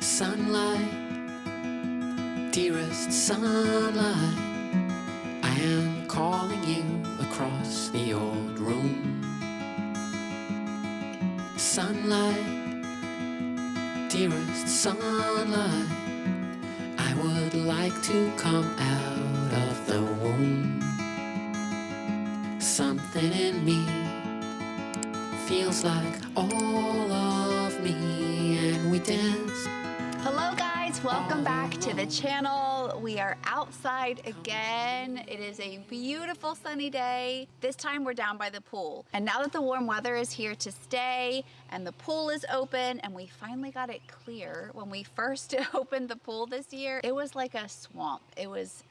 Sunlight, dearest sunlight, I am calling you across the old room. Sunlight, dearest sunlight, I would like to come out of the womb. Something in me feels like all of me, and we dance. Hello guys, welcome back to the channel. We are outside again. It is a beautiful sunny day. This time we're down by the pool. And now that the warm weather is here to stay and the pool is open and we finally got it clear, when we first opened the pool this year, it was like a swamp. It was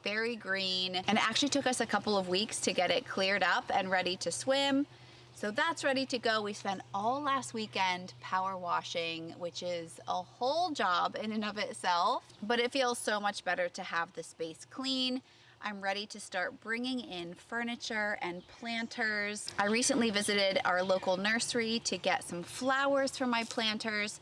very green and it actually took us a couple of weeks to get it cleared up and ready to swim. So that's ready to go. We spent all last weekend power washing, which is a whole job in and of itself, but it feels so much better to have the space clean. I'm ready to start bringing in furniture and planters. I recently visited our local nursery to get some flowers for my planters.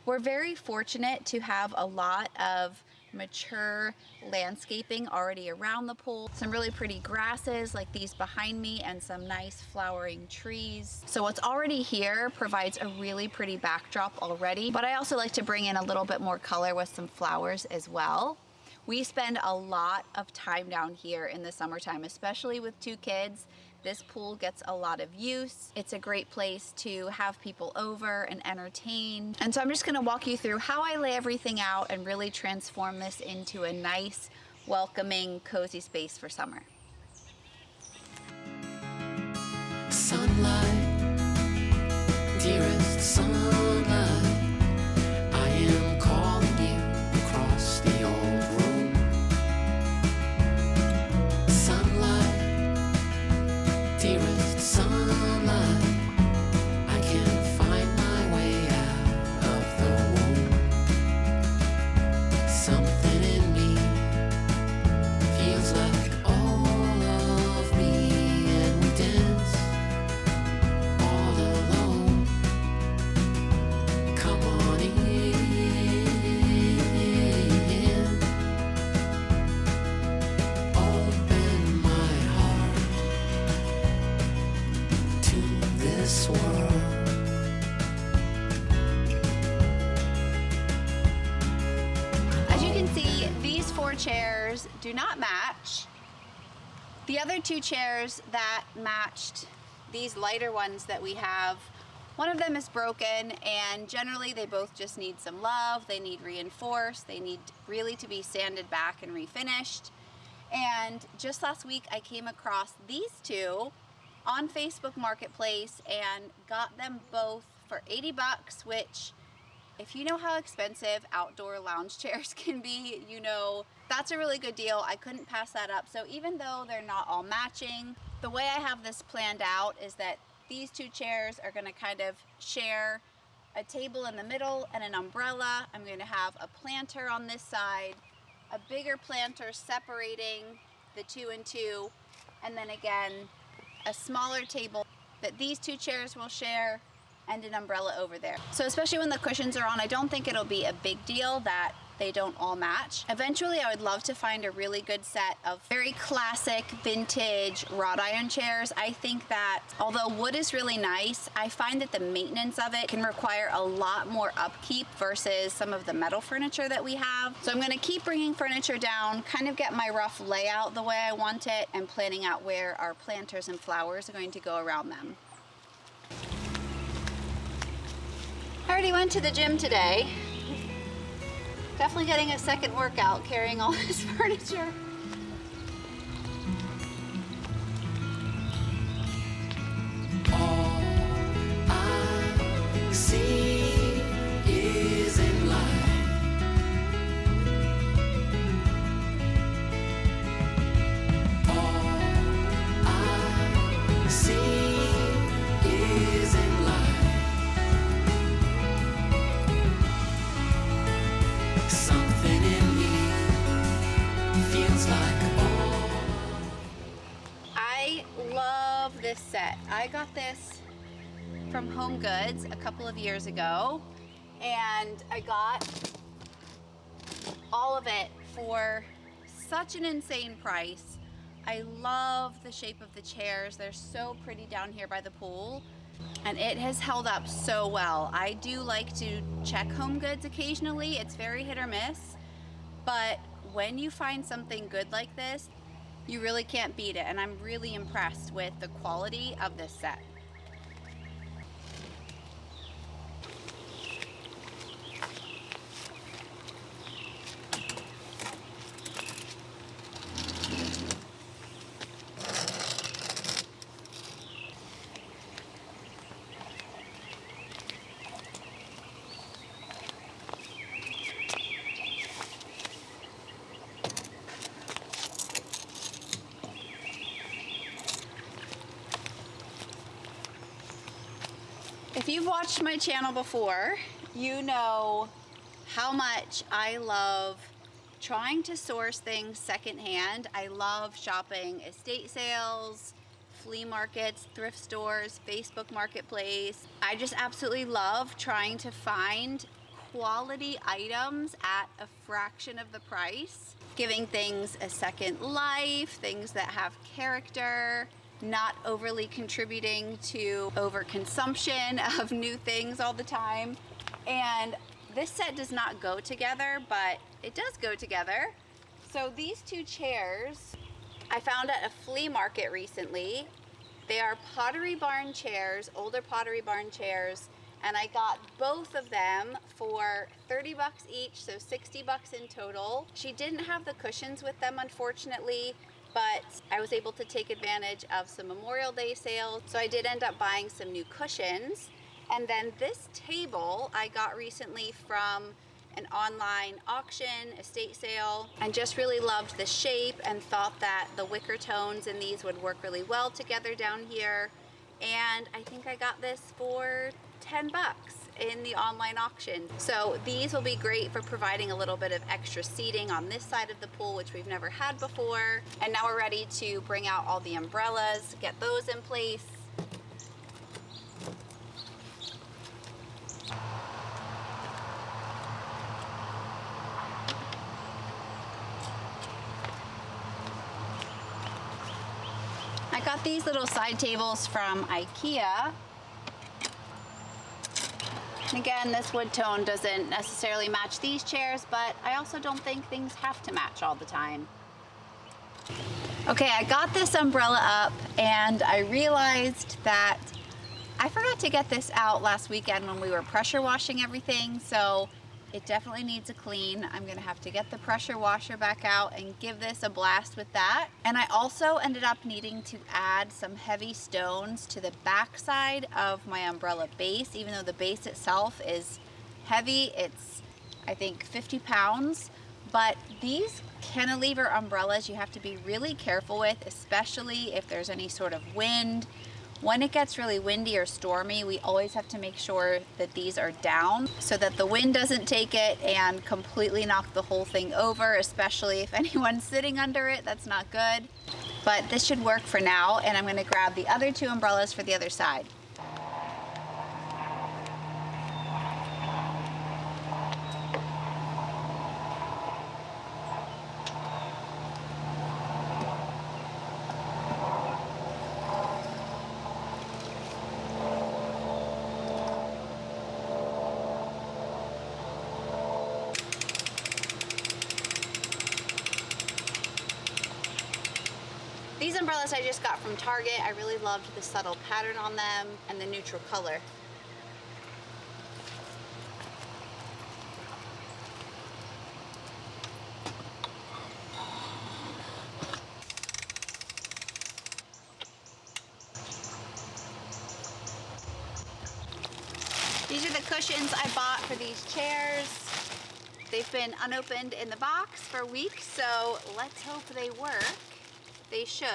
We're very fortunate to have a lot of mature landscaping already around the pool. Some really pretty grasses like these behind me and some nice flowering trees. So what's already here provides a really pretty backdrop already, but I also like to bring in a little bit more color with some flowers as well. We spend a lot of time down here in the summertime, especially with 2 kids. This pool gets a lot of use. It's a great place to have people over and entertain. And so I'm just gonna walk you through how I lay everything out and really transform this into a nice, welcoming, cozy space for summer. Sunlight, dearest sunlight, I am calling you across the old room. Sunlight, dearest sunlight, I can find my way out of the womb. Something in me feels like all of me, and we dance all alone. Come on in. Open my heart to this world. As you can see, these 4 chairs do not match. The other 2 chairs that matched these lighter ones that we have, one of them is broken, and generally they both just need some love. They need reinforced. They need really to be sanded back and refinished. And just last week I came across these 2 on Facebook Marketplace and got them both for 80 bucks, which, if you know how expensive outdoor lounge chairs can be, you know that's a really good deal. I couldn't pass that up. So even though they're not all matching, the way I have this planned out is that these 2 chairs are gonna kind of share a table in the middle and an umbrella. I'm gonna have a planter on this side, a bigger planter separating the 2 and 2, and then again, a smaller table that these 2 chairs will share and an umbrella over there. So especially when the cushions are on, I don't think it'll be a big deal that they don't all match. Eventually, I would love to find a really good set of very classic vintage wrought iron chairs. I think that although wood is really nice, I find that the maintenance of it can require a lot more upkeep versus some of the metal furniture that we have. So I'm gonna keep bringing furniture down, kind of get my rough layout the way I want it, and planning out where our planters and flowers are going to go around them. I already went to the gym today. Definitely getting a second workout carrying all this furniture. All I see is in light. All I see is in light. Something in me feels like all. I love this set. I got this from Home Goods a couple of years ago, and I got all of it for such an insane price. I love the shape of the chairs. They're so pretty down here by the pool, and it has held up so well. I do like to check Home Goods occasionally. It's very hit or miss, but when you find something good like this, you really can't beat it, and I'm really impressed with the quality of this set. If you've watched my channel before, you know how much I love trying to source things secondhand. I love shopping estate sales, flea markets, thrift stores, Facebook Marketplace. I just absolutely love trying to find quality items at a fraction of the price, giving things a second life, things that have character, not overly contributing to overconsumption of new things all the time. And this set does not go together, but it does go together. So these two chairs I found at a flea market recently. They are Pottery Barn chairs, older Pottery Barn chairs, and I got both of them for 30 bucks each, so 60 bucks in total. She didn't have the cushions with them, unfortunately, but I was able to take advantage of some Memorial Day sales, so I did end up buying some new cushions. And then this table I got recently from an online auction, estate sale, and just really loved the shape and thought that the wicker tones in these would work really well together down here. And I think I got this for 10 bucks in the online auction. So these will be great for providing a little bit of extra seating on this side of the pool, which we've never had before. And now we're ready to bring out all the umbrellas, get those in place. I got these little side tables from IKEA. And again, this wood tone doesn't necessarily match these chairs, but I also don't think things have to match all the time. Okay, I got this umbrella up and I realized that I forgot to get this out last weekend when we were pressure washing everything, so it definitely needs a clean. I'm gonna have to get the pressure washer back out and give this a blast with that. And I also ended up needing to add some heavy stones to the back side of my umbrella base, even though the base itself is heavy. It's, I think, 50 pounds. But these cantilever umbrellas you have to be really careful with, especially if there's any sort of wind. When it gets really windy or stormy, we always have to make sure that these are down so that the wind doesn't take it and completely knock the whole thing over, especially if anyone's sitting under it. That's not good. But this should work for now, and I'm going to grab the other two umbrellas for the other side. These umbrellas I just got from Target. I really loved the subtle pattern on them and the neutral color. These are the cushions I bought for these chairs. They've been unopened in the box for weeks, so let's hope they work. They should.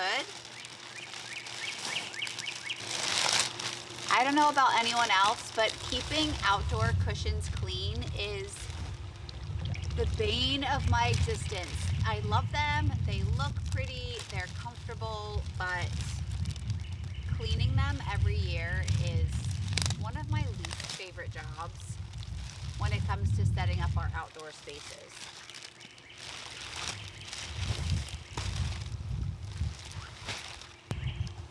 I don't know about anyone else, but keeping outdoor cushions clean is the bane of my existence. I love them, they look pretty, they're comfortable, but cleaning them every year is one of my least favorite jobs. setting up our outdoor spaces.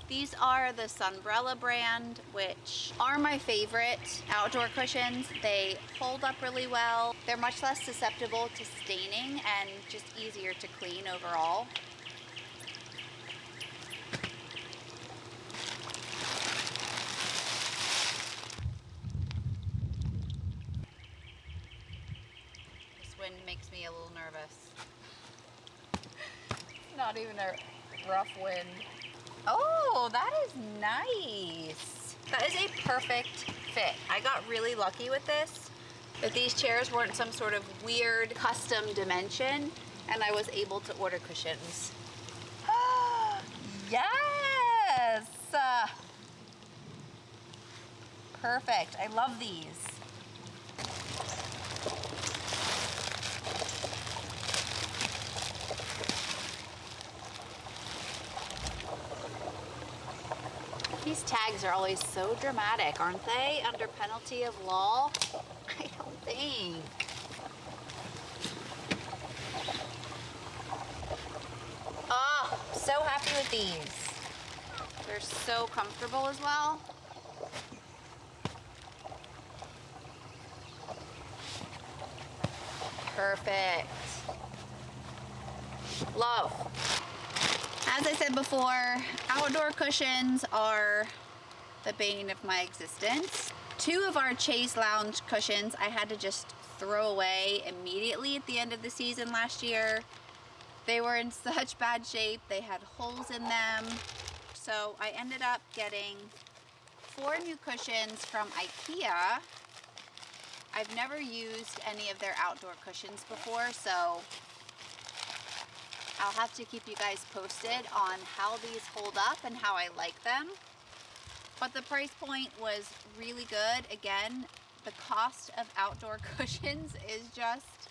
These are the Sunbrella brand, which are my favorite outdoor cushions. They hold up really well. They're much less susceptible to staining and just easier to clean overall. This wind makes me a little nervous. Not even a rough wind. Oh, that is nice. That is a perfect fit. I got really lucky with this, that these chairs weren't some sort of weird custom dimension, and I was able to order cushions. Yes! Perfect. I love these. These tags are always so dramatic, aren't they? Under penalty of law? I don't think. Oh, so happy with these. They're so comfortable as well. Perfect. Love. As I said before, outdoor cushions are the bane of my existence. 2 of our Chase Lounge cushions I had to just throw away immediately at the end of the season last year. They were in such bad shape. They had holes in them. So I ended up getting 4 new cushions from IKEA. I've never used any of their outdoor cushions before, so I'll have to keep you guys posted on how these hold up and how I like them. But the price point was really good. Again, the cost of outdoor cushions is just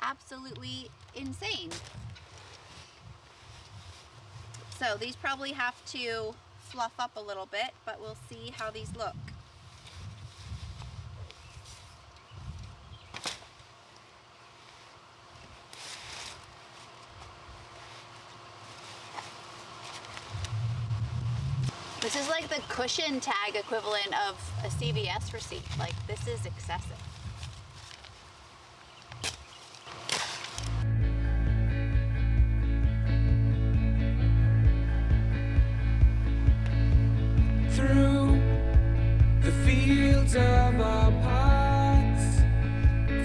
absolutely insane. So these probably have to fluff up a little bit, but we'll see how these look. This is like the cushion tag equivalent of a CVS receipt. Like, this is excessive. Through the fields of our paths,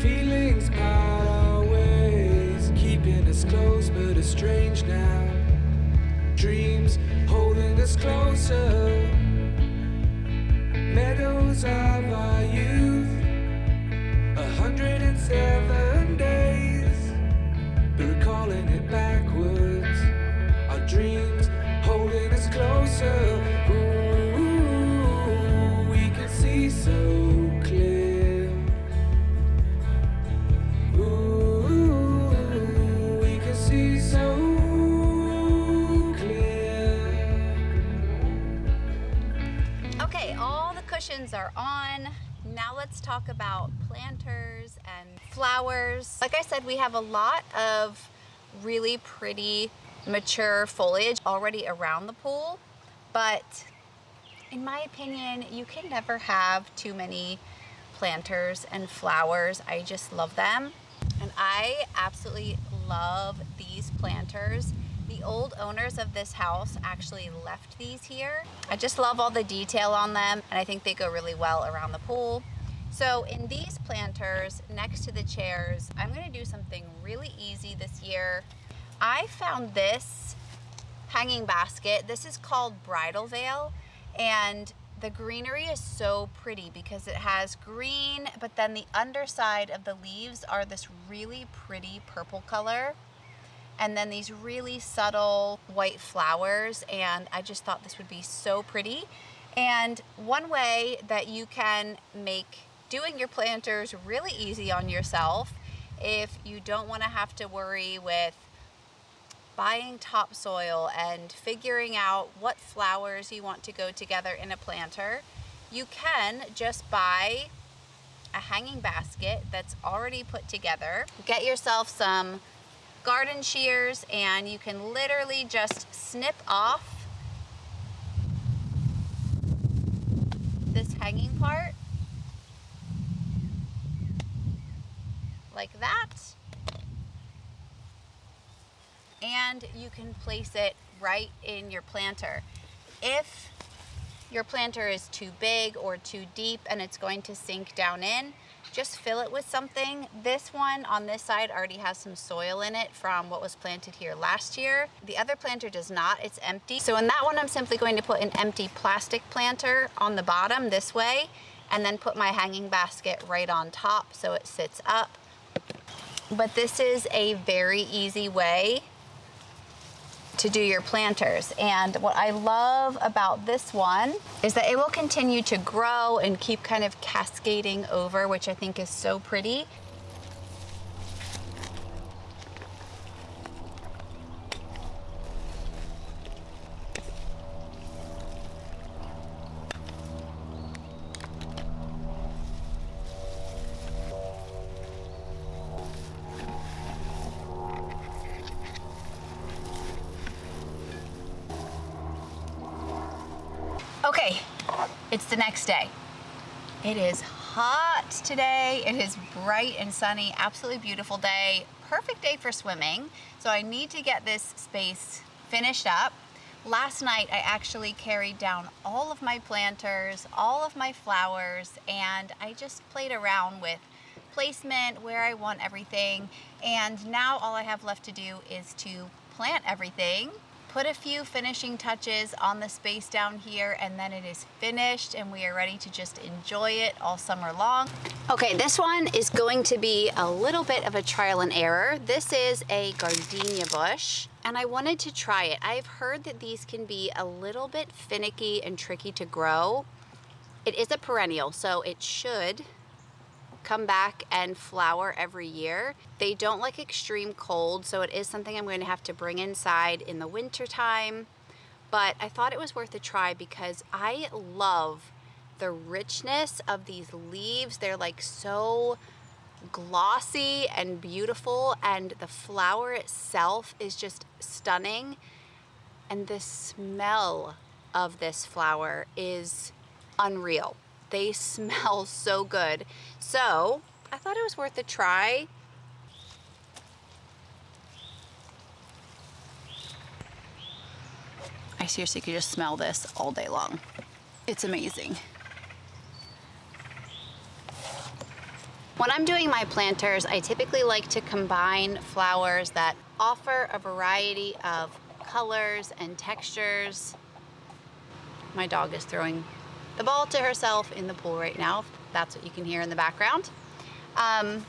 feelings part our ways, keeping us close but estranged now. Dreams holding us closer, meadows of our youth, 107 days, but recalling it backwards. Our dreams holding us closer. Ooh, we can see so clear. Ooh, we can see so Okay, all the cushions are on. Now let's talk about planters and flowers. Like I said, we have a lot of really pretty mature foliage already around the pool, but in my opinion, you can never have too many planters and flowers. I just love them. And I absolutely love these planters. The old owners of this house actually left these here. I just love all the detail on them, and I think they go really well around the pool. So in these planters next to the chairs, I'm gonna do something really easy this year. I found this hanging basket. This is called Bridal Veil, and the greenery is so pretty because it has green, but then the underside of the leaves are this really pretty purple color, and then these really subtle white flowers, and I just thought this would be so pretty. And one way that you can make doing your planters really easy on yourself, if you don't want to have to worry with buying topsoil and figuring out what flowers you want to go together in a planter, you can just buy a hanging basket that's already put together. Get yourself some garden shears and you can literally just snip off this hanging part like that. And you can place it right in your planter. If your planter is too big or too deep and it's going to sink down in, just fill it with something. This one on this side already has some soil in it from what was planted here last year. The other planter does not, it's empty. So in that one, I'm simply going to put an empty plastic planter on the bottom this way, and then put my hanging basket right on top so it sits up. But this is a very easy way to do your planters. And what I love about this one is that it will continue to grow and keep kind of cascading over, which I think is so pretty. Okay, it's the next day. It is hot today. It is bright and sunny, absolutely beautiful day. Perfect day for swimming. So I need to get this space finished up. Last night, I actually carried down all of my planters, all of my flowers, and I just played around with placement, where I want everything. And now all I have left to do is to plant everything, put a few finishing touches on the space down here, and then it is finished and we are ready to just enjoy it all summer long. Okay, this one is going to be a little bit of a trial and error. This is a gardenia bush and I wanted to try it. I've heard that these can be a little bit finicky and tricky to grow. It is a perennial, so it should come back and flower every year. They don't like extreme cold, so it is something I'm going to have to bring inside in the winter time. But I thought it was worth a try because I love the richness of these leaves. They're like so glossy and beautiful, and the flower itself is just stunning. And the smell of this flower is unreal. They smell so good. So I thought it was worth a try. I seriously could just smell this all day long. It's amazing. When I'm doing my planters, I typically like to combine flowers that offer a variety of colors and textures. My dog is throwing the ball to herself in the pool right now. That's what you can hear in the background. And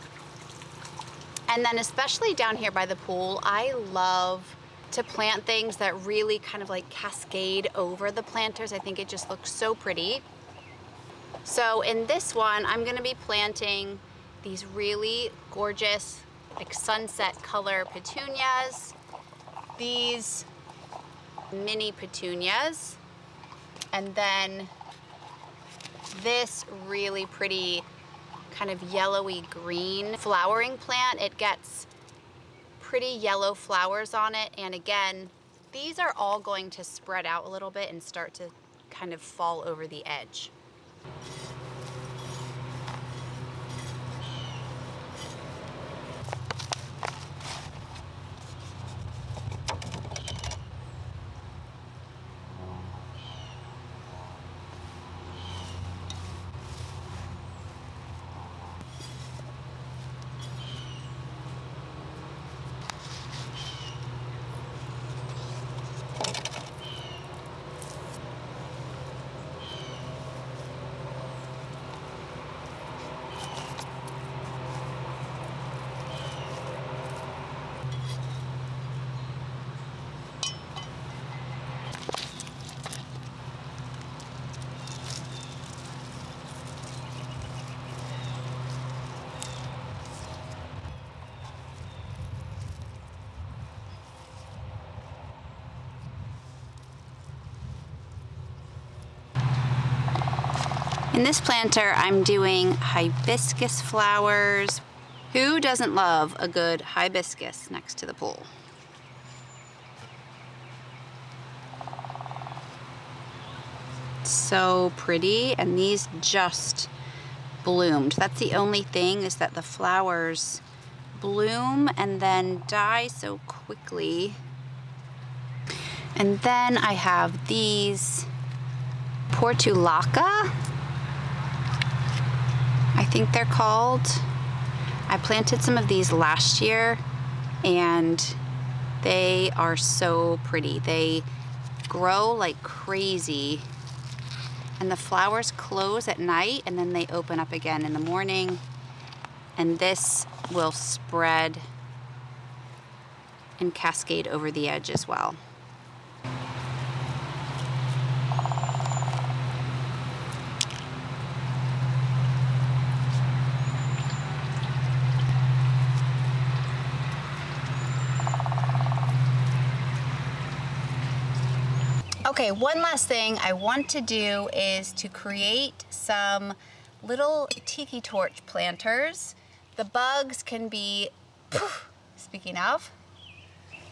then especially down here by the pool, I love to plant things that really kind of like cascade over the planters. I think it just looks so pretty. So in this one, I'm gonna be planting these really gorgeous like sunset color petunias, these mini petunias, and then this really pretty kind of yellowy green flowering plant. It gets pretty yellow flowers on it. And again, these are all going to spread out a little bit and start to kind of fall over the edge. In this planter, I'm doing hibiscus flowers. Who doesn't love a good hibiscus next to the pool? So pretty, and these just bloomed. That's the only thing, is that the flowers bloom and then die so quickly. And then I have these Portulaca, I think they're called. I planted some of these last year and they are so pretty. They grow like crazy, and the flowers close at night and then they open up again in the morning, and this will spread and cascade over the edge as well. Okay, one last thing I want to do is to create some little tiki torch planters. The bugs can be, speaking of,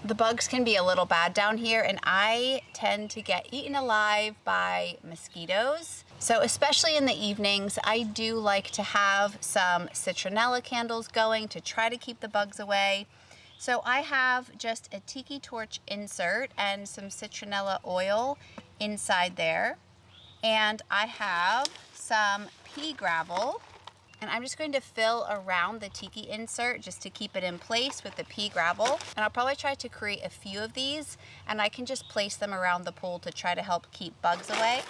the bugs can be a little bad down here, and I tend to get eaten alive by mosquitoes. So especially in the evenings, I do like to have some citronella candles going to try to keep the bugs away. So I have just a tiki torch insert and some citronella oil inside there. And I have some pea gravel, and I'm just going to fill around the tiki insert just to keep it in place with the pea gravel. And I'll probably try to create a few of these, and I can just place them around the pool to try to help keep bugs away.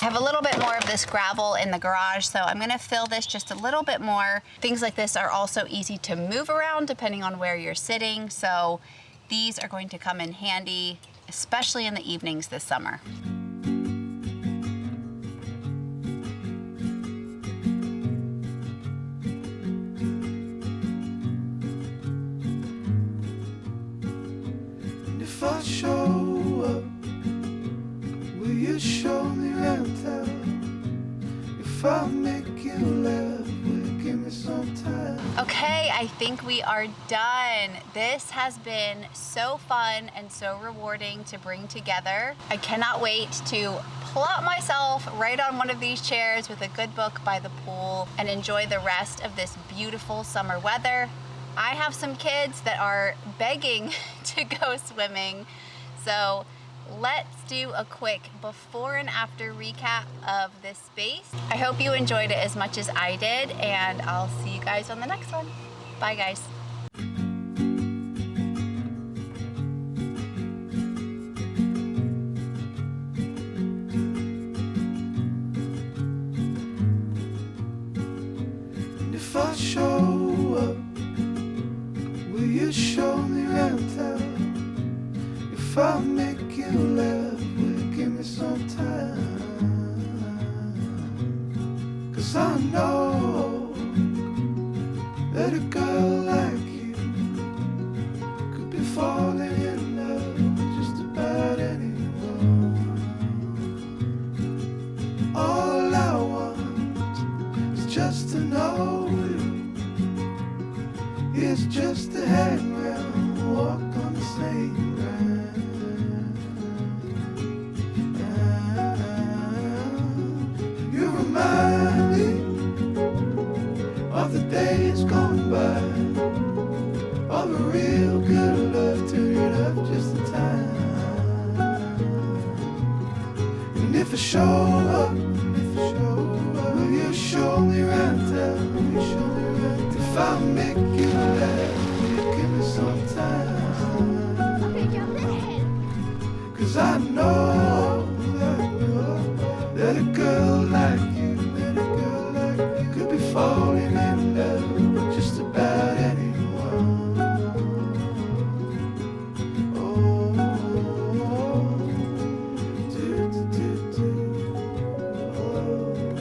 I have a little bit more of this gravel in the garage, so I'm gonna fill this just a little bit more. Things like this are also easy to move around depending on where you're sitting, so these are going to come in handy, especially in the evenings this summer. And if I show up, will you show me around town? If I make you laugh, will you give me some time? Okay, I think we are done. This has been so fun and so rewarding to bring together. I cannot wait to plop myself right on one of these chairs with a good book by the pool and enjoy the rest of this beautiful summer weather. I have some kids that are begging to go swimming, so let's do a quick before and after recap of this space. I hope you enjoyed it as much as I did, and I'll see you guys on the next one. Bye, guys. And if I show up, will you show me around town? If I make you laugh, will you give me some time? 'Cause I know that a girl like you could be falling in love with just about anyone. All I want is just to know you. It's just to hang around, walk on the same ground. You remind me of the days gone by, of a real good love to it up just in time. And if I show up, will you show me around town? Will you show me around town? If I make you laugh, will you give me some time? Okay, jump in. 'Cause I know that a girl like